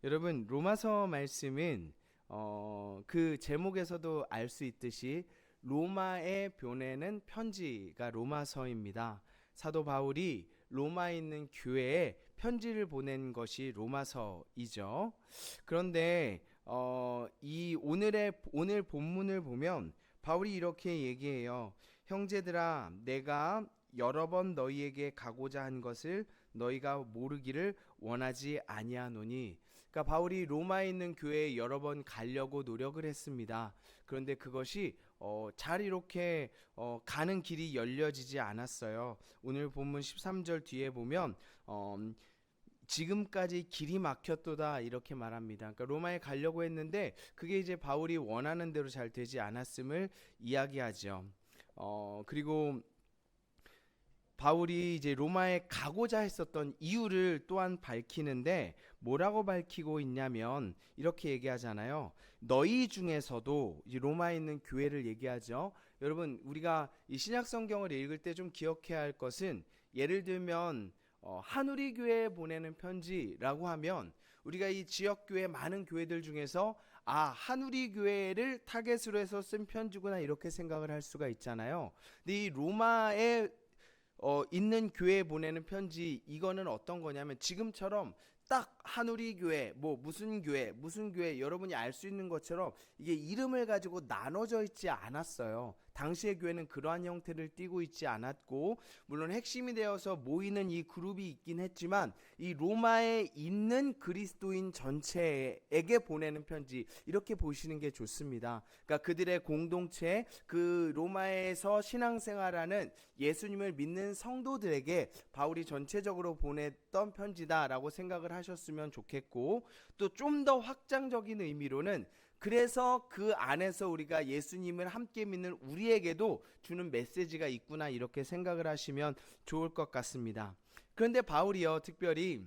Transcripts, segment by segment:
여러분, 로마서 말씀은 그 제목에서도 알 수 있듯이 로마에 보내는 편지가 로마서입니다. 사도 바울이 로마에 있는 교회에 편지를 보낸 것이 로마서이죠. 그런데 이 오늘 본문을 보면 바울이 이렇게 얘기해요. 형제들아, 내가 여러 번 너희에게 가고자 한 것을 너희가 모르기를 원하지 아니하노니. 그러니까 바울이 로마에 있는 교회에 여러 번 가려고 노력을 했습니다. 그런데 그것이 잘 이렇게 가는 길이 열려지지 않았어요. 오늘 본문 13절 뒤에 보면 지금까지 길이 막혔도다 이렇게 말합니다. 그러니까 로마에 가려고 했는데 그게 이제 바울이 원하는 대로 잘 되지 않았음을 이야기하죠. 그리고 바울이 이제 로마에 가고자 했었던 이유를 또한 밝히는데 뭐라고 밝히고 있냐면 이렇게 얘기하잖아요. 너희 중에서도, 이제 로마에 있는 교회를 얘기하죠. 여러분, 우리가 이 신약 성경을 읽을 때 좀 기억해야 할 것은, 예를 들면 한우리 교회에 보내는 편지라고 하면 우리가 이 지역 교회 많은 교회들 중에서 한우리 교회를 타겟으로 해서 쓴 편지구나 이렇게 생각을 할 수가 있잖아요. 근데 이 로마에 있는 교회에 보내는 편지, 이거는 어떤 거냐면 지금처럼 딱 한우리 교회, 뭐 무슨 교회 여러분이 알 수 있는 것처럼 이게 이름을 가지고 나눠져 있지 않았어요. 당시의 교회는 그러한 형태를 띠고 있지 않았고, 물론 핵심이 되어서 모이는 이 그룹이 있긴 했지만 이 로마에 있는 그리스도인 전체에게 보내는 편지, 이렇게 보시는 게 좋습니다. 그러니까 그들의 공동체, 그 로마에서 신앙생활하는 예수님을 믿는 성도들에게 바울이 전체적으로 보냈던 편지다라고 생각을 하셨으면 좋겠고, 또 좀 더 확장적인 의미로는 그래서 그 안에서 우리가 예수님을 함께 믿는 우리에게도 주는 메시지가 있구나 이렇게 생각을 하시면 좋을 것 같습니다. 그런데 바울이요, 특별히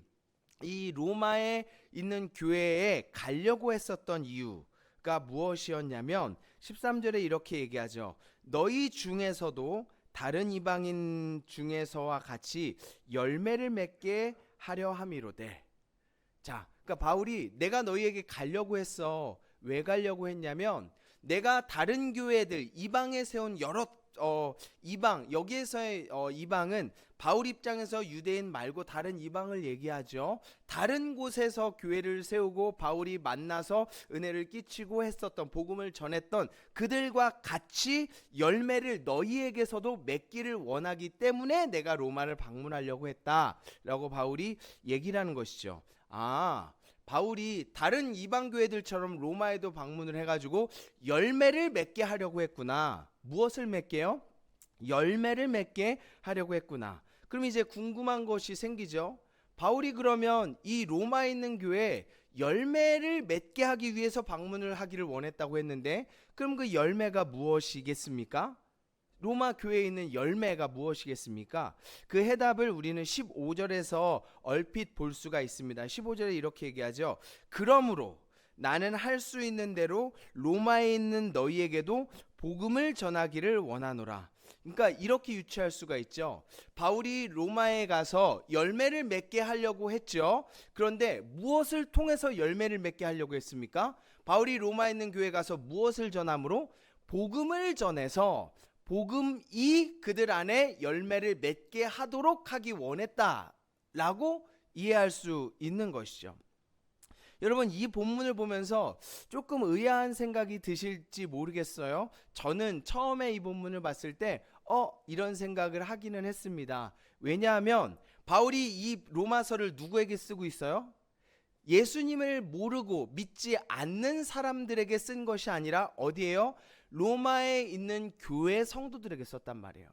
이 로마에 있는 교회에 가려고 했었던 이유가 무엇이었냐면 13절에 이렇게 얘기하죠. 너희 중에서도 다른 이방인 중에서와 같이 열매를 맺게 하려 함이로되. 자, 그러니까 바울이 내가 너희에게 가려고 했어. 왜 가려고 했냐면 내가 다른 교회들, 이방에 세운 여러 이방, 여기에서의 이방은 바울 입장에서 유대인 말고 다른 이방을 얘기하죠. 다른 곳에서 교회를 세우고 바울이 만나서 은혜를 끼치고 했었던, 복음을 전했던 그들과 같이 열매를 너희에게서도 맺기를 원하기 때문에 내가 로마를 방문하려고 했다라고 바울이 얘기를 하는 것이죠. 바울이 다른 이방 교회들처럼 로마에도 방문을 해가지고 열매를 맺게 하려고 했구나. 무엇을 맺게요? 열매를 맺게 하려고 했구나. 그럼 이제 궁금한 것이 생기죠. 바울이 그러면 이 로마에 있는 교회에 열매를 맺게 하기 위해서 방문을 하기를 원했다고 했는데, 그럼 그 열매가 무엇이겠습니까? 로마 교회에 있는 열매가 무엇이겠습니까? 그 해답을 우리는 15절에서 얼핏 볼 수가 있습니다. 15절에 이렇게 얘기하죠. 그러므로 나는 할 수 있는 대로 로마에 있는 너희에게도 복음을 전하기를 원하노라. 그러니까 이렇게 유추할 수가 있죠. 바울이 로마에 가서 열매를 맺게 하려고 했죠. 그런데 무엇을 통해서 열매를 맺게 하려고 했습니까? 바울이 로마에 있는 교회에 가서 무엇을 전함으로? 복음을 전해서 복음이 그들 안에 열매를 맺게 하도록 하기 원했다라고 이해할 수 있는 것이죠. 여러분, 이 본문을 보면서 조금 의아한 생각이 드실지 모르겠어요. 저는 처음에 이 본문을 봤을 때 이런 생각을 하기는 했습니다. 왜냐하면 바울이 이 로마서를 누구에게 쓰고 있어요? 예수님을 모르고 믿지 않는 사람들에게 쓴 것이 아니라 어디에요? 로마에 있는 교회 성도들에게 썼단 말이에요.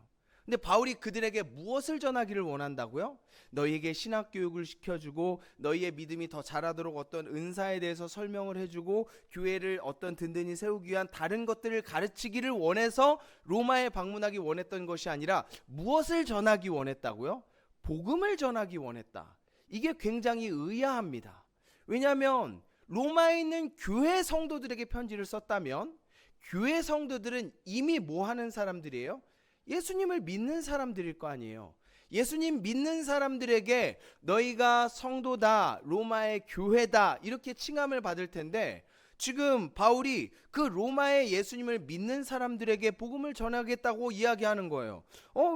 근데 바울이 그들에게 무엇을 전하기를 원한다고요? 너희에게 신학 교육을 시켜주고 너희의 믿음이 더 자라도록 어떤 은사에 대해서 설명을 해주고 교회를 어떤 든든히 세우기 위한 다른 것들을 가르치기를 원해서 로마에 방문하기 원했던 것이 아니라 무엇을 전하기 원했다고요? 복음을 전하기 원했다. 이게 굉장히 의아합니다. 왜냐하면 로마에 있는 교회 성도들에게 편지를 썼다면 교회 성도들은 이미 뭐 하는 사람들이에요? 예수님을 믿는 사람들일 거 아니에요. 예수님 믿는 사람들에게 너희가 성도다, 로마의 교회다 이렇게 칭함을 받을 텐데, 지금 바울이 그 로마의 예수님을 믿는 사람들에게 복음을 전하겠다고 이야기하는 거예요.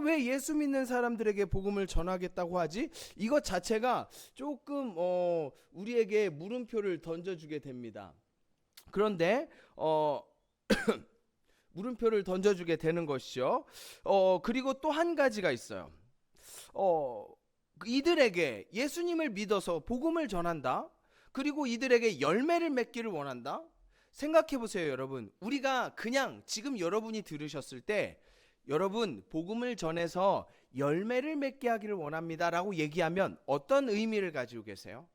왜 예수 믿는 사람들에게 복음을 전하겠다고 하지? 이것 자체가 조금 우리에게 물음표를 던져주게 됩니다. 그런데 물음표를 던져주게 되는 것이죠. 그리고 또 한 가지가 있어요. 이들에게 예수님을 믿어서 복음을 전한다. 그리고 이들에게 열매를 맺기를 원한다. 생각해 보세요, 여러분. 우리가 그냥 지금 여러분이 들으셨을 때 여러분 복음을 전해서 열매를 맺게 하기를 원합니다라고 얘기하면 어떤 의미를 가지고 계세요?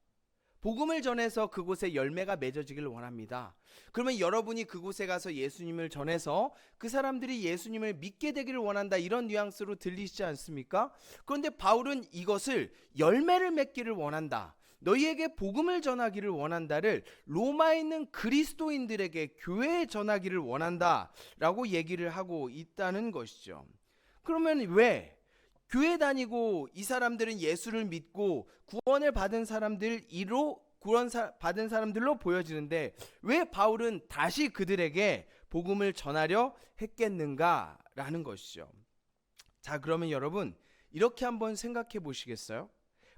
복음을 전해서 그곳에 열매가 맺어지기를 원합니다. 그러면 여러분이 그곳에 가서 예수님을 전해서 그 사람들이 예수님을 믿게 되기를 원한다, 이런 뉘앙스로 들리시지 않습니까? 그런데 바울은 이것을 열매를 맺기를 원한다, 너희에게 복음을 전하기를 원한다를 로마에 있는 그리스도인들에게 교회에 전하기를 원한다 라고 얘기를 하고 있다는 것이죠. 그러면 왜 교회 다니고 이 사람들은 예수를 믿고 구원을 받은 사람들로 받은 사람들로 보여지는데 왜 바울은 다시 그들에게 복음을 전하려 했겠는가라는 것이죠. 자, 그러면 여러분 이렇게 한번 생각해 보시겠어요?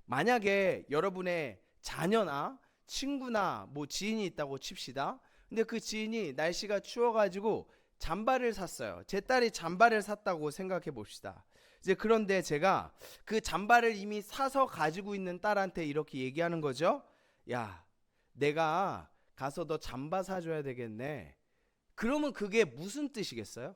만약에 여러분의 자녀나 친구나 지인이 있다고 칩시다. 근데 그 지인이 날씨가 추워가지고 잠바를 샀어요. 제 딸이 잠바를 샀다고 생각해 봅시다. 이제 그런데 제가 그 잠바를 이미 사서 가지고 있는 딸한테 이렇게 얘기하는 거죠. 야, 내가 가서 너 잠바 사줘야 되겠네. 그러면 그게 무슨 뜻이겠어요?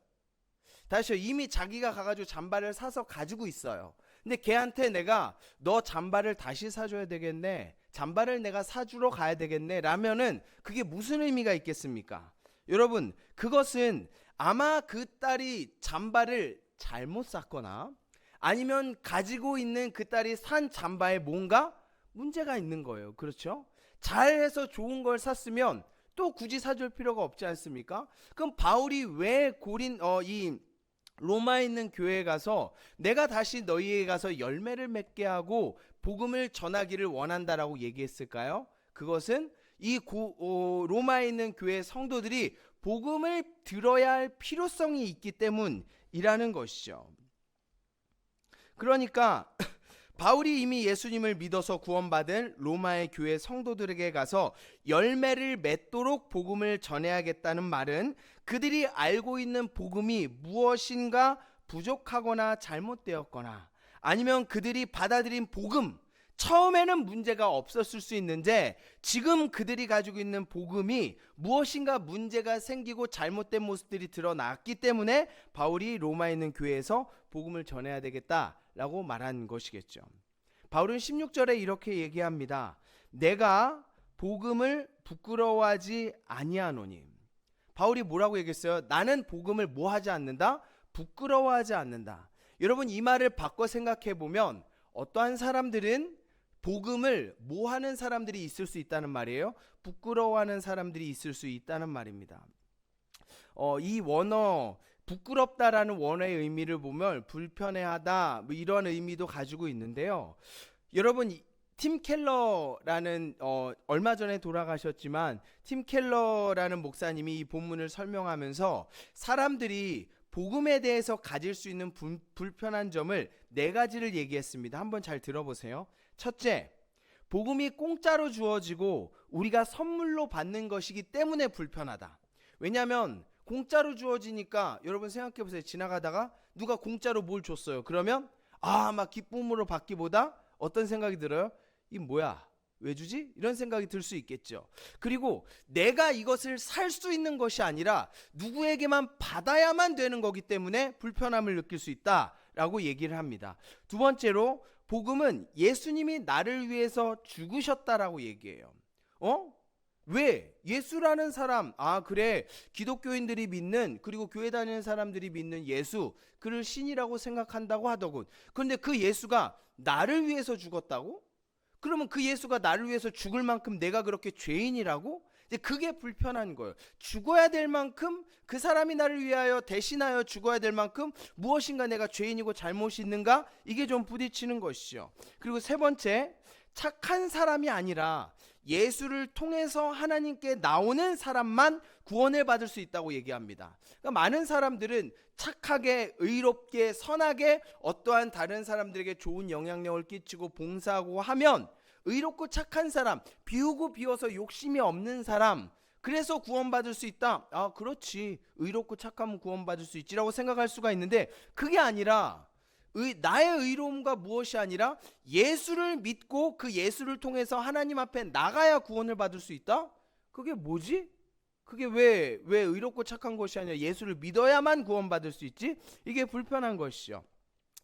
다시요. 이미 자기가 가가지고 잠바를 사서 가지고 있어요. 근데 걔한테 내가 너 잠바를 다시 사줘야 되겠네, 잠바를 내가 사주러 가야 되겠네 라면은 그게 무슨 의미가 있겠습니까? 여러분, 그것은 아마 그 딸이 잠바를 잘못 샀거나 아니면 가지고 있는 그 딸이 산 잠바에 뭔가 문제가 있는 거예요. 그렇죠? 잘해서 좋은 걸 샀으면 또 굳이 사줄 필요가 없지 않습니까? 그럼 바울이 왜 이 로마에 있는 교회에 가서 내가 다시 너희에게 가서 열매를 맺게 하고 복음을 전하기를 원한다라고 얘기했을까요? 그것은 이 로마에 있는 교회 성도들이 복음을 들어야 할 필요성이 있기 때문이라는 것이죠. 그러니까 바울이 이미 예수님을 믿어서 구원받은 로마의 교회 성도들에게 가서 열매를 맺도록 복음을 전해야겠다는 말은 그들이 알고 있는 복음이 무엇인가 부족하거나 잘못되었거나 아니면 그들이 받아들인 복음, 처음에는 문제가 없었을 수 있는데 지금 그들이 가지고 있는 복음이 무엇인가 문제가 생기고 잘못된 모습들이 드러났기 때문에 바울이 로마에 있는 교회에서 복음을 전해야 되겠다라고 말한 것이겠죠. 바울은 16절에 이렇게 얘기합니다. 내가 복음을 부끄러워하지 아니하노니. 바울이 뭐라고 얘기했어요? 나는 복음을 뭐하지 않는다? 부끄러워하지 않는다. 여러분, 이 말을 바꿔 생각해 보면 어떠한 사람들은 복음을 뭐하는 사람들이 있을 수 있다는 말이에요? 부끄러워하는 사람들이 있을 수 있다는 말입니다. 이 원어 부끄럽다라는 원어의 의미를 보면 불편해하다 이런 의미도 가지고 있는데요. 여러분, 팀 켈러라는 얼마 전에 돌아가셨지만 팀 켈러라는 목사님이 이 본문을 설명하면서 사람들이 복음에 대해서 가질 수 있는 불편한 점을 4가지를 얘기했습니다. 한번 잘 들어보세요. 첫째, 복음이 공짜로 주어지고 우리가 선물로 받는 것이기 때문에 불편하다. 왜냐하면 공짜로 주어지니까 여러분 생각해보세요. 지나가다가 누가 공짜로 뭘 줬어요. 그러면 막 기쁨으로 받기보다 어떤 생각이 들어요? 이 뭐야? 왜 주지? 이런 생각이 들 수 있겠죠. 그리고 내가 이것을 살 수 있는 것이 아니라 누구에게만 받아야만 되는 거기 때문에 불편함을 느낄 수 있다라고 얘기를 합니다. 두 번째로 복음은 예수님이 나를 위해서 죽으셨다라고 얘기해요. 왜? 예수라는 사람, 그래, 기독교인들이 믿는, 그리고 교회 다니는 사람들이 믿는 예수, 그를 신이라고 생각한다고 하더군. 그런데 그 예수가 나를 위해서 죽었다고? 그러면 그 예수가 나를 위해서 죽을 만큼 내가 그렇게 죄인이라고? 근데 그게 불편한 거예요. 죽어야 될 만큼 그 사람이 나를 위하여 대신하여 죽어야 될 만큼 무엇인가 내가 죄인이고 잘못이 있는가? 이게 좀 부딪히는 것이죠. 그리고 세 번째, 착한 사람이 아니라 예수를 통해서 하나님께 나오는 사람만 구원을 받을 수 있다고 얘기합니다. 그러니까 많은 사람들은 착하게, 의롭게, 선하게 어떠한 다른 사람들에게 좋은 영향력을 끼치고 봉사하고 하면 의롭고 착한 사람, 비우고 비워서 욕심이 없는 사람, 그래서 구원받을 수 있다. 아, 그렇지. 의롭고 착하면 구원받을 수 있지라고 생각할 수가 있는데, 그게 아니라 나의 의로움과 무엇이 아니라 예수를 믿고 그 예수를 통해서 하나님 앞에 나가야 구원을 받을 수 있다? 그게 뭐지? 그게 왜 의롭고 착한 것이 아니라 예수를 믿어야만 구원받을 수 있지? 이게 불편한 것이죠.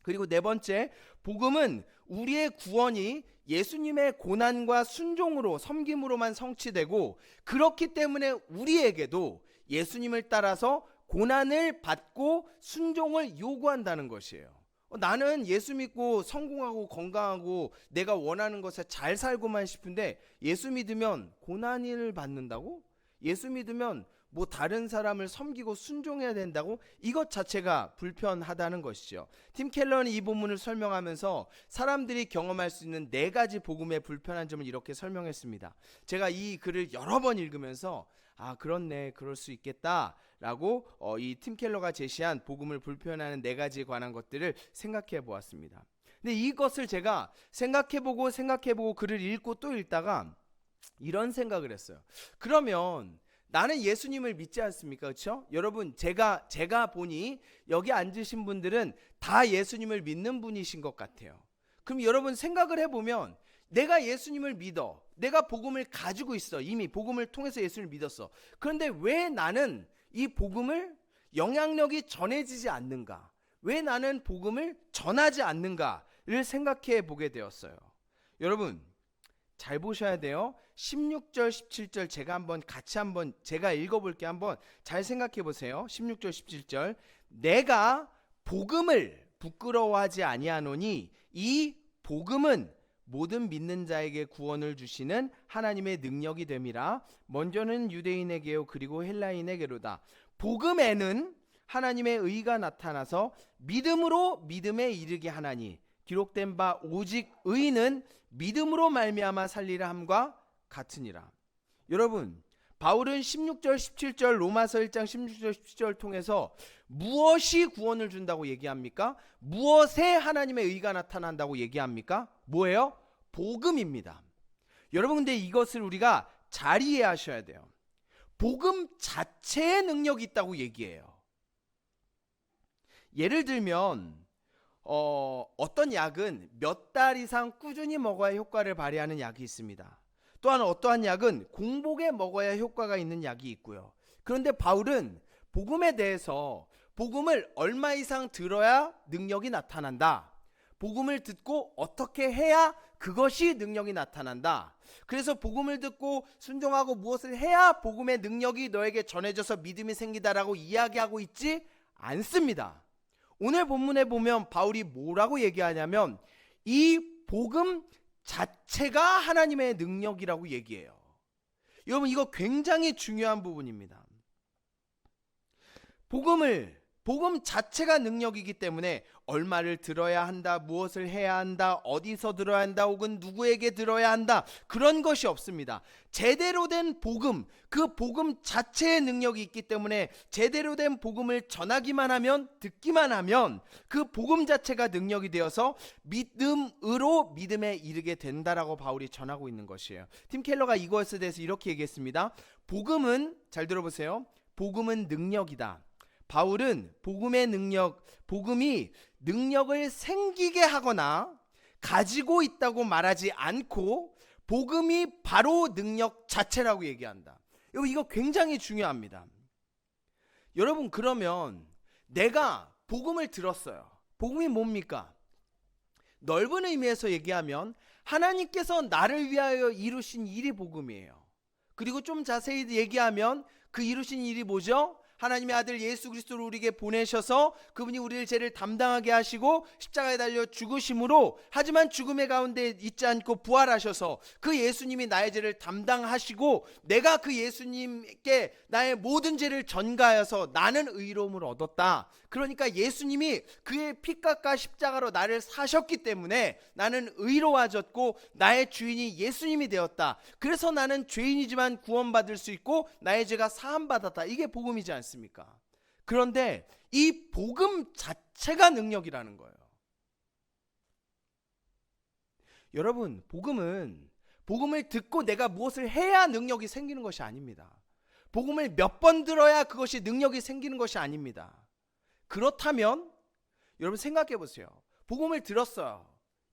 그리고 네 번째, 복음은 우리의 구원이 예수님의 고난과 순종으로, 섬김으로만 성취되고, 그렇기 때문에 우리에게도 예수님을 따라서 고난을 받고 순종을 요구한다는 것이에요. 나는 예수 믿고 성공하고 건강하고 내가 원하는 것에 잘 살고만 싶은데, 예수 믿으면 고난을 받는다고? 예수 믿으면 뭐 다른 사람을 섬기고 순종해야 된다고? 이것 자체가 불편하다는 것이죠. 팀 켈러는 이 본문을 설명하면서 사람들이 경험할 수 있는 네 가지 복음의 불편한 점을 이렇게 설명했습니다. 제가 이 글을 여러 번 읽으면서 아, 그렇네, 그럴 수 있겠다 라고 이 팀 켈러가 제시한 복음을 불편하는 네 가지에 관한 것들을 생각해 보았습니다. 근데 이것을 제가 생각해보고 글을 읽고 또 읽다가 이런 생각을 했어요. 그러면 나는 예수님을 믿지 않습니까? 그렇죠? 여러분, 제가 보니 여기 앉으신 분들은 다 예수님을 믿는 분이신 것 같아요. 그럼 여러분 생각을 해보면, 내가 예수님을 믿어, 내가 복음을 가지고 있어, 이미 복음을 통해서 예수님을 믿었어. 그런데 왜 나는 이 복음을 영향력이 전해지지 않는가? 왜 나는 복음을 전하지 않는가를 생각해 보게 되었어요. 여러분, 잘 보셔야 돼요. 16절 17절 제가 읽어볼게. 한번 잘 생각해 보세요. 16절 17절, 내가 복음을 부끄러워하지 아니하노니 이 복음은 모든 믿는 자에게 구원을 주시는 하나님의 능력이 됨이라. 먼저는 유대인에게요 그리고 헬라인에게로다. 복음에는 하나님의 의가 나타나서 믿음으로 믿음에 이르게 하나니 기록된 바 오직 의인은 믿음으로 말미암아 살리라 함과 같으니라. 여러분, 바울은 16절 17절 로마서 1장 16절 17절 통해서 무엇이 구원을 준다고 얘기합니까? 무엇에 하나님의 의가 나타난다고 얘기합니까? 뭐예요? 복음입니다. 여러분, 근데 이것을 우리가 잘 이해하셔야 돼요. 복음 자체의 능력이 있다고 얘기해요. 예를 들면 어떤 약은 몇 달 이상 꾸준히 먹어야 효과를 발휘하는 약이 있습니다. 또한 어떠한 약은 공복에 먹어야 효과가 있는 약이 있고요. 그런데 바울은 복음에 대해서 복음을 얼마 이상 들어야 능력이 나타난다. 복음을 듣고 어떻게 해야 그것이 능력이 나타난다. 그래서 복음을 듣고 순종하고 무엇을 해야 복음의 능력이 너에게 전해져서 믿음이 생기다라고 이야기하고 있지 않습니다. 오늘 본문에 보면 바울이 뭐라고 얘기하냐면 이 복음 자체가 하나님의 능력이라고 얘기해요. 여러분, 이거 굉장히 중요한 부분입니다. 복음 자체가 능력이기 때문에 얼마를 들어야 한다, 무엇을 해야 한다, 어디서 들어야 한다, 혹은 누구에게 들어야 한다, 그런 것이 없습니다. 제대로 된 복음, 그 복음 자체의 능력이 있기 때문에 제대로 된 복음을 전하기만 하면, 듣기만 하면 그 복음 자체가 능력이 되어서 믿음으로 믿음에 이르게 된다라고 바울이 전하고 있는 것이에요. 팀 켈러가 이것에 대해서 이렇게 얘기했습니다. 복음은, 잘 들어보세요, 복음은 능력이다. 바울은 복음이 능력을 생기게 하거나 가지고 있다고 말하지 않고 복음이 바로 능력 자체라고 얘기한다. 이거 굉장히 중요합니다. 여러분, 그러면 내가 복음을 들었어요. 복음이 뭡니까? 넓은 의미에서 얘기하면 하나님께서 나를 위하여 이루신 일이 복음이에요. 그리고 좀 자세히 얘기하면 그 이루신 일이 뭐죠? 하나님의 아들 예수 그리스도를 우리에게 보내셔서 그분이 우리의 죄를 담당하게 하시고 십자가에 달려 죽으심으로, 하지만 죽음의 가운데 있지 않고 부활하셔서 그 예수님이 나의 죄를 담당하시고 내가 그 예수님께 나의 모든 죄를 전가하여서 나는 의로움을 얻었다. 그러니까 예수님이 그의 피값과 십자가로 나를 사셨기 때문에 나는 의로워졌고 나의 주인이 예수님이 되었다. 그래서 나는 죄인이지만 구원받을 수 있고 나의 죄가 사함받았다. 이게 복음이지 않습니까? 그런데 이 복음 자체가 능력이라는 거예요. 여러분, 복음을 듣고 내가 무엇을 해야 능력이 생기는 것이 아닙니다. 복음을 몇 번 들어야 그것이 능력이 생기는 것이 아닙니다. 그렇다면 여러분 생각해 보세요. 복음을 들었어요.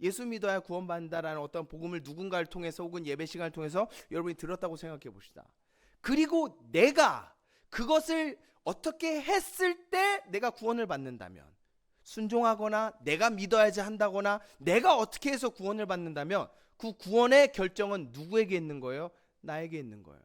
예수 믿어야 구원받는다라는 어떤 복음을 누군가를 통해서 혹은 예배 시간을 통해서 여러분이 들었다고 생각해 봅시다. 그리고 내가 그것을 어떻게 했을 때 내가 구원을 받는다면, 순종하거나 내가 믿어야지 한다거나 내가 어떻게 해서 구원을 받는다면 그 구원의 결정은 누구에게 있는 거예요? 나에게 있는 거예요.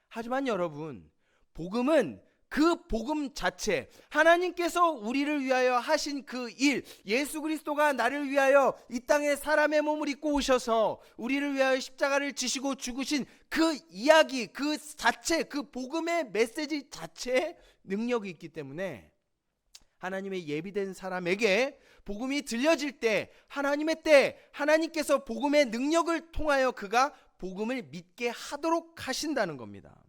하지만 여러분, 복음은 그 복음 자체, 하나님께서 우리를 위하여 하신 그 일, 예수 그리스도가 나를 위하여 이 땅에 사람의 몸을 입고 오셔서 우리를 위하여 십자가를 지시고 죽으신 그 이야기, 그 자체, 그 복음의 메시지 자체에 능력이 있기 때문에 하나님의 예비된 사람에게 복음이 들려질 때, 하나님의 때, 하나님께서 복음의 능력을 통하여 그가 복음을 믿게 하도록 하신다는 겁니다.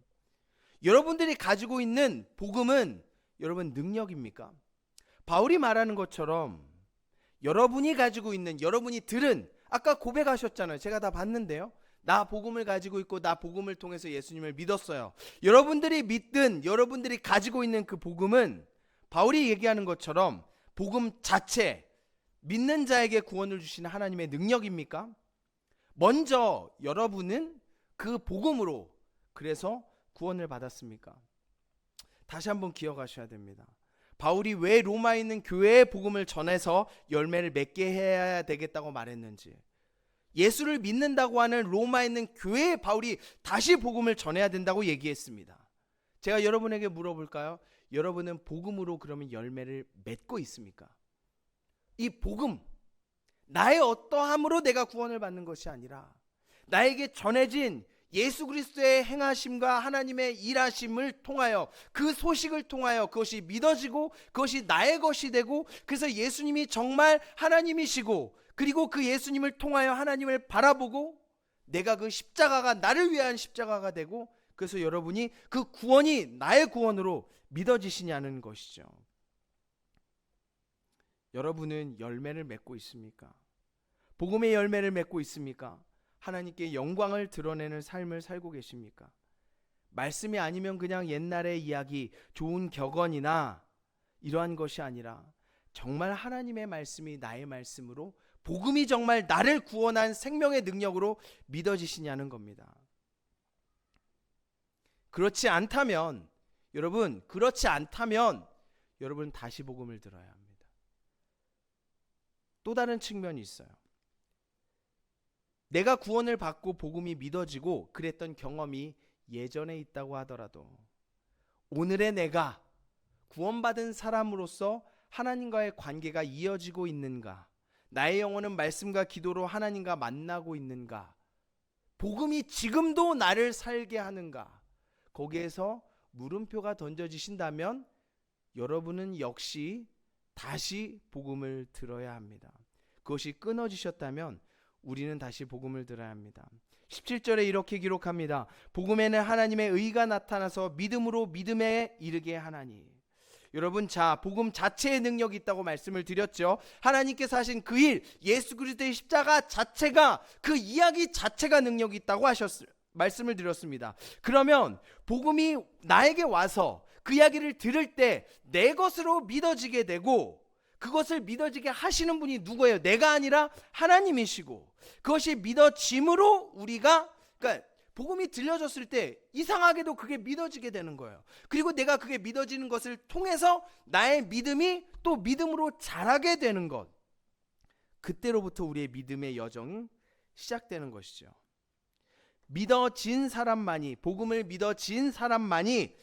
여러분들이 가지고 있는 복음은 여러분 능력입니까? 바울이 말하는 것처럼 여러분이 가지고 있는, 여러분이 들은, 아까 고백하셨잖아요. 제가 다 봤는데요. 나 복음을 가지고 있고 나 복음을 통해서 예수님을 믿었어요. 여러분들이 믿든 여러분들이 가지고 있는 그 복음은 바울이 얘기하는 것처럼 복음 자체, 믿는 자에게 구원을 주시는 하나님의 능력입니까? 먼저 여러분은 그 복음으로 그래서 구원을 받았습니까? 다시 한번 기억하셔야 됩니다. 바울이 왜 로마에 있는 교회의 복음을 전해서 열매를 맺게 해야 되겠다고 말했는지, 예수를 믿는다고 하는 로마에 있는 교회에 바울이 다시 복음을 전해야 된다고 얘기했습니다. 제가 여러분에게 물어볼까요? 여러분은 복음으로 그러면 열매를 맺고 있습니까? 이 복음, 나의 어떠함으로 내가 구원을 받는 것이 아니라 나에게 전해진 예수 그리스도의 행하심과 하나님의 일하심을 통하여, 그 소식을 통하여 그것이 믿어지고 그것이 나의 것이 되고, 그래서 예수님이 정말 하나님이시고 그리고 그 예수님을 통하여 하나님을 바라보고 내가 그 십자가가 나를 위한 십자가가 되고, 그래서 여러분이 그 구원이 나의 구원으로 믿어지시냐는 것이죠. 여러분은 열매를 맺고 있습니까? 복음의 열매를 맺고 있습니까? 하나님께 영광을 드러내는 삶을 살고 계십니까? 말씀이 아니면 그냥 옛날의 이야기, 좋은 격언이나 이러한 것이 아니라 정말 하나님의 말씀이 나의 말씀으로, 복음이 정말 나를 구원한 생명의 능력으로 믿어지시냐는 겁니다. 그렇지 않다면 여러분 다시 복음을 들어야 합니다. 또 다른 측면이 있어요. 내가 구원을 받고 복음이 믿어지고 그랬던 경험이 예전에 있다고 하더라도 오늘의 내가 구원받은 사람으로서 하나님과의 관계가 이어지고 있는가, 나의 영혼은 말씀과 기도로 하나님과 만나고 있는가, 복음이 지금도 나를 살게 하는가, 거기에서 물음표가 던져지신다면 여러분은 역시 다시 복음을 들어야 합니다. 그것이 끊어지셨다면 우리는 다시 복음을 들어야 합니다. 17절에 이렇게 기록합니다. 복음에는 하나님의 의가 나타나서 믿음으로 믿음에 이르게 하나니. 여러분, 자, 복음 자체의 능력이 있다고 말씀을 드렸죠. 하나님께서 하신 그 일, 예수 그리스도의 십자가 자체가, 그 이야기 자체가 능력이 있다고 말씀을 드렸습니다. 그러면 복음이 나에게 와서 그 이야기를 들을 때 내 것으로 믿어지게 되고, 그것을 믿어지게 하시는 분이 누구예요? 내가 아니라 하나님이시고, 그것이 믿어짐으로 우리가, 그러니까 복음이 들려졌을 때 이상하게도 그게 믿어지게 되는 거예요. 그리고 내가 그게 믿어지는 것을 통해서 나의 믿음이 또 믿음으로 자라게 되는 것, 그때로부터 우리의 믿음의 여정이 시작되는 것이죠. 믿어진 사람만이, 복음을 믿어진 사람만이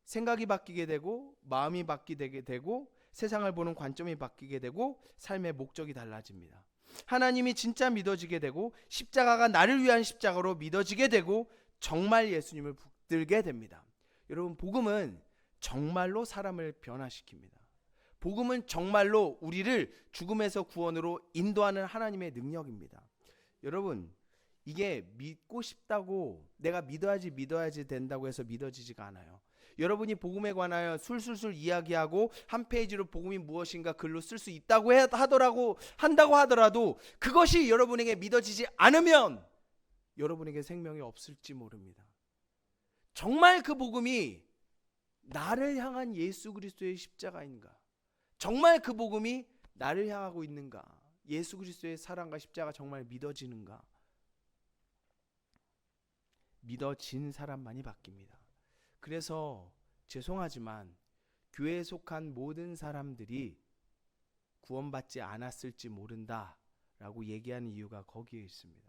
생각이 바뀌게 되고 마음이 바뀌게 되고 세상을 보는 관점이 바뀌게 되고 삶의 목적이 달라집니다. 하나님이 진짜 믿어지게 되고 십자가가 나를 위한 십자가로 믿어지게 되고 정말 예수님을 붙들게 됩니다. 여러분, 복음은 정말로 사람을 변화시킵니다. 복음은 정말로 우리를 죽음에서 구원으로 인도하는 하나님의 능력입니다. 여러분, 이게 믿고 싶다고 내가 믿어야지 된다고 해서 믿어지지가 않아요. 여러분이 복음에 관하여 술술술 이야기하고 한 페이지로 복음이 무엇인가 글로 쓸 수 있다고 한다고 하더라도 그것이 여러분에게 믿어지지 않으면 여러분에게 생명이 없을지 모릅니다. 정말 그 복음이 나를 향한 예수 그리스도의 십자가인가? 정말 그 복음이 나를 향하고 있는가? 예수 그리스도의 사랑과 십자가 정말 믿어지는가? 믿어진 사람만이 바뀝니다. 그래서 죄송하지만 교회에 속한 모든 사람들이 구원받지 않았을지 모른다라고 얘기하는 이유가 거기에 있습니다.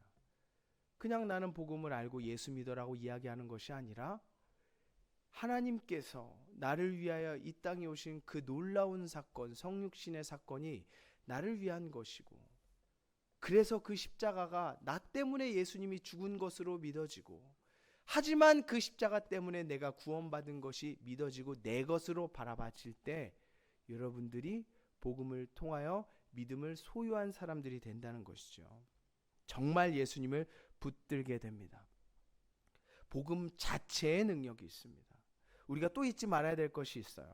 그냥 나는 복음을 알고 예수 믿어라고 이야기하는 것이 아니라 하나님께서 나를 위하여 이 땅에 오신 그 놀라운 사건, 성육신의 사건이 나를 위한 것이고, 그래서 그 십자가가 나 때문에 예수님이 죽은 것으로 믿어지고, 하지만 그 십자가 때문에 내가 구원받은 것이 믿어지고 내 것으로 바라봐질 때 여러분들이 복음을 통하여 믿음을 소유한 사람들이 된다는 것이죠. 정말 예수님을 붙들게 됩니다. 복음 자체의 능력이 있습니다. 우리가 또 잊지 말아야 될 것이 있어요.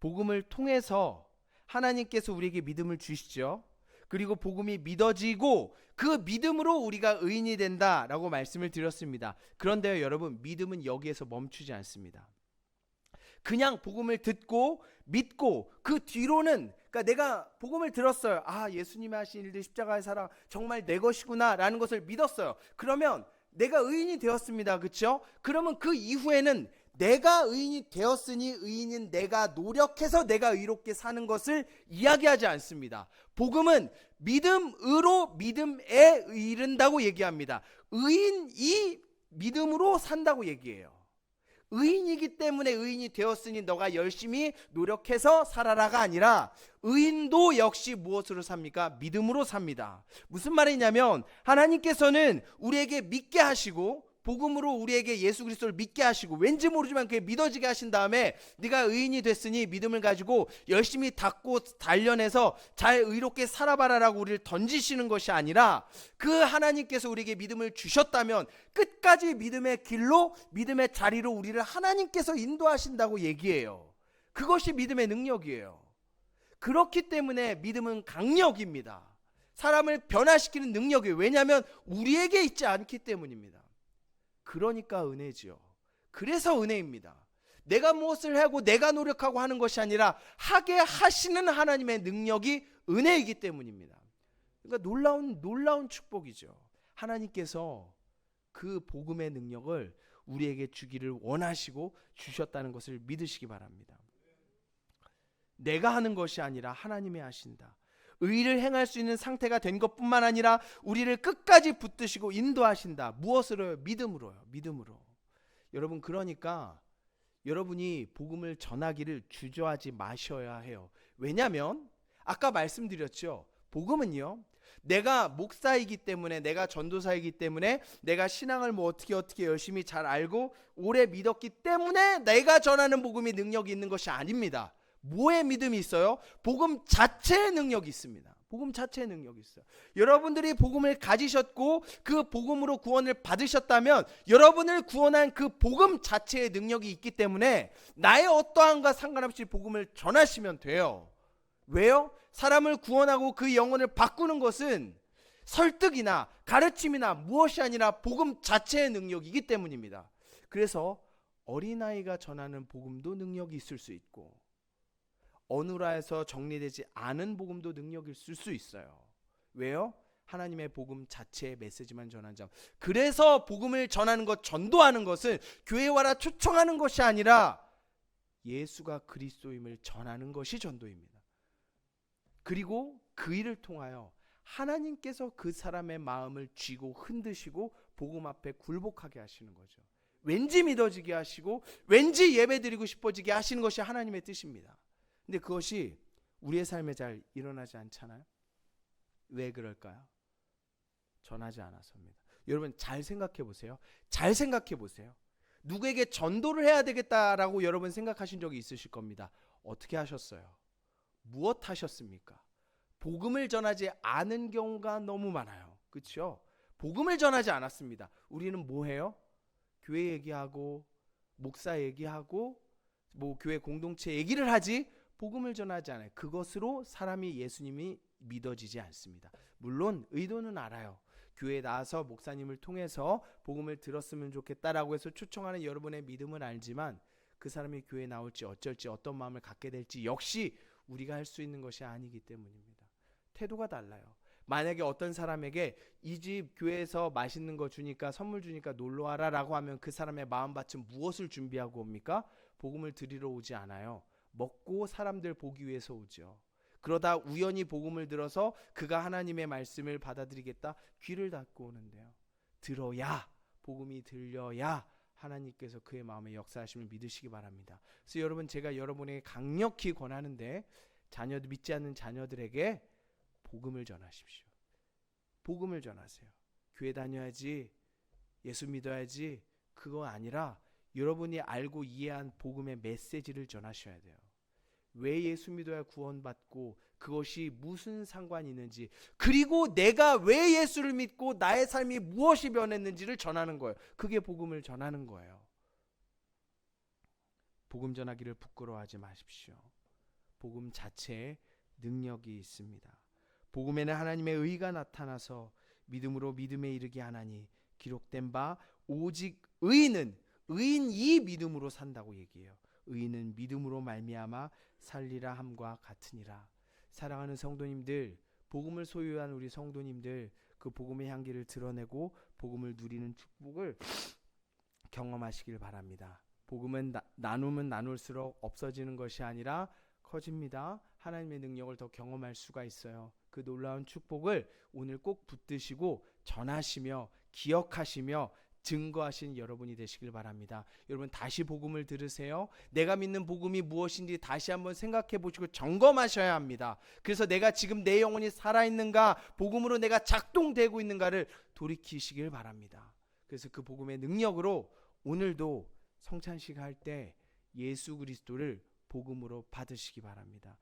복음을 통해서 하나님께서 우리에게 믿음을 주시죠. 그리고 복음이 믿어지고 그 믿음으로 우리가 의인이 된다라고 말씀을 드렸습니다. 그런데요, 여러분, 믿음은 여기에서 멈추지 않습니다. 그냥 복음을 듣고 믿고 그 뒤로는, 그러니까 내가 복음을 들었어요. 아, 예수님이 하신 일들, 십자가의 사랑 정말 내 것이구나 라는 것을 믿었어요. 그러면 내가 의인이 되었습니다. 그렇죠? 그러면 그 이후에는 내가 의인이 되었으니 의인인 내가 노력해서 내가 의롭게 사는 것을 이야기하지 않습니다. 복음은 믿음으로 믿음에 이른다고 얘기합니다. 의인이 믿음으로 산다고 얘기해요. 의인이기 때문에 의인이 되었으니 너가 열심히 노력해서 살아라가 아니라 의인도 역시 무엇으로 삽니까? 믿음으로 삽니다. 무슨 말이냐면 하나님께서는 우리에게 믿게 하시고 복음으로 우리에게 예수 그리스도를 믿게 하시고 왠지 모르지만 그게 믿어지게 하신 다음에 네가 의인이 됐으니 믿음을 가지고 열심히 닦고 단련해서 잘 의롭게 살아봐라라고 우리를 던지시는 것이 아니라 그 하나님께서 우리에게 믿음을 주셨다면 끝까지 믿음의 길로 믿음의 자리로 우리를 하나님께서 인도하신다고 얘기해요. 그것이 믿음의 능력이에요. 그렇기 때문에 믿음은 강력입니다. 사람을 변화시키는 능력이에요. 왜냐하면 우리에게 있지 않기 때문입니다. 그러니까 은혜지요. 그래서 은혜입니다. 내가 무엇을 하고 내가 노력하고 하는 것이 아니라 하게 하시는 하나님의 능력이 은혜이기 때문입니다. 그러니까 놀라운 축복이죠. 하나님께서 그 복음의 능력을 우리에게 주기를 원하시고 주셨다는 것을 믿으시기 바랍니다. 내가 하는 것이 아니라 하나님이 하신다. 의를 행할 수 있는 상태가 된 것뿐만 아니라 우리를 끝까지 붙드시고 인도하신다. 무엇으로요? 믿음으로요. 믿음으로. 여러분, 그러니까 여러분이 복음을 전하기를 주저하지 마셔야 해요. 왜냐하면 아까 말씀드렸죠. 복음은요, 내가 목사이기 때문에, 내가 전도사이기 때문에, 내가 신앙을 뭐 어떻게 열심히 잘 알고 오래 믿었기 때문에 내가 전하는 복음이 능력이 있는 것이 아닙니다. 뭐의 믿음이 있어요? 복음 자체의 능력이 있습니다. 복음 자체의 능력이 있어요. 여러분들이 복음을 가지셨고 그 복음으로 구원을 받으셨다면 여러분을 구원한 그 복음 자체의 능력이 있기 때문에 나의 어떠함과 상관없이 복음을 전하시면 돼요. 왜요? 사람을 구원하고 그 영혼을 바꾸는 것은 설득이나 가르침이나 무엇이 아니라 복음 자체의 능력이기 때문입니다. 그래서 어린아이가 전하는 복음도 능력이 있을 수 있고 어눌해서 정리되지 않은 복음도 능력이 있을 수 있어요. 왜요? 하나님의 복음 자체의 메시지만 전하는 점. 그래서 복음을 전하는 것, 전도하는 것은 교회 와라 초청하는 것이 아니라 예수가 그리스도임을 전하는 것이 전도입니다. 그리고 그 일을 통하여 하나님께서 그 사람의 마음을 쥐고 흔드시고 복음 앞에 굴복하게 하시는 거죠. 왠지 믿어지게 하시고 왠지 예배드리고 싶어지게 하시는 것이 하나님의 뜻입니다. 근데 그것이 우리의 삶에 잘 일어나지 않잖아요. 왜 그럴까요? 전하지 않아서입니다. 여러분 잘 생각해 보세요. 잘 생각해 보세요. 누구에게 전도를 해야 되겠다라고 여러분 생각하신 적이 있으실 겁니다. 어떻게 하셨어요? 무엇 하셨습니까? 복음을 전하지 않은 경우가 너무 많아요. 그렇죠? 복음을 전하지 않았습니다. 우리는 뭐 해요? 교회 얘기하고 목사 얘기하고 뭐 교회 공동체 얘기를 하지 복음을 전하지 않아요. 그것으로 사람이 예수님이 믿어지지 않습니다. 물론 의도는 알아요. 교회에 나와서 목사님을 통해서 복음을 들었으면 좋겠다라고 해서 초청하는 여러분의 믿음은 알지만 그 사람이 교회에 나올지 어쩔지 어떤 마음을 갖게 될지 역시 우리가 할 수 있는 것이 아니기 때문입니다. 태도가 달라요. 만약에 어떤 사람에게 이 집 교회에서 맛있는 거 주니까 선물 주니까 놀러 와라 라고 하면 그 사람의 마음밭은 무엇을 준비하고 옵니까? 복음을 드리러 오지 않아요. 먹고 사람들 보기 위해서 오죠. 그러다 우연히 복음을 들어서 그가 하나님의 말씀을 받아들이겠다 귀를 닫고 오는데요. 들어야 복음이 들려야 하나님께서 그의 마음에 역사하심을 믿으시기 바랍니다. 그래서 여러분 제가 여러분에게 강력히 권하는데 자녀들 믿지 않는 자녀들에게 복음을 전하십시오. 복음을 전하세요. 교회 다녀야지 예수 믿어야지 그거 아니라 여러분이 알고 이해한 복음의 메시지를 전하셔야 돼요. 왜 예수 믿어야 구원받고 그것이 무슨 상관이 있는지 그리고 내가 왜 예수를 믿고 나의 삶이 무엇이 변했는지를 전하는 거예요. 그게 복음을 전하는 거예요. 복음 전하기를 부끄러워하지 마십시오. 복음 자체에 능력이 있습니다. 복음에는 하나님의 의가 나타나서 믿음으로 믿음에 이르게 하나니 기록된 바 오직 의인이 믿음으로 산다고 얘기해요. 의인은 믿음으로 말미암아 살리라 함과 같으니라. 사랑하는 성도님들, 복음을 소유한 우리 성도님들 그 복음의 향기를 드러내고 복음을 누리는 축복을 경험하시길 바랍니다. 복음은 나누면 나눌수록 없어지는 것이 아니라 커집니다. 하나님의 능력을 더 경험할 수가 있어요. 그 놀라운 축복을 오늘 꼭 붙드시고 전하시며 기억하시며 증거하신 여러분이 되시길 바랍니다. 여러분 다시 복음을 들으세요. 내가 믿는 복음이 무엇인지 다시 한번 생각해 보시고 점검하셔야 합니다. 그래서 내가 지금 내 영혼이 살아있는가, 복음으로 내가 작동되고 있는가를 돌이키시길 바랍니다. 그래서 그 복음의 능력으로 오늘도 성찬식 할 때 예수 그리스도를 복음으로 받으시기 바랍니다.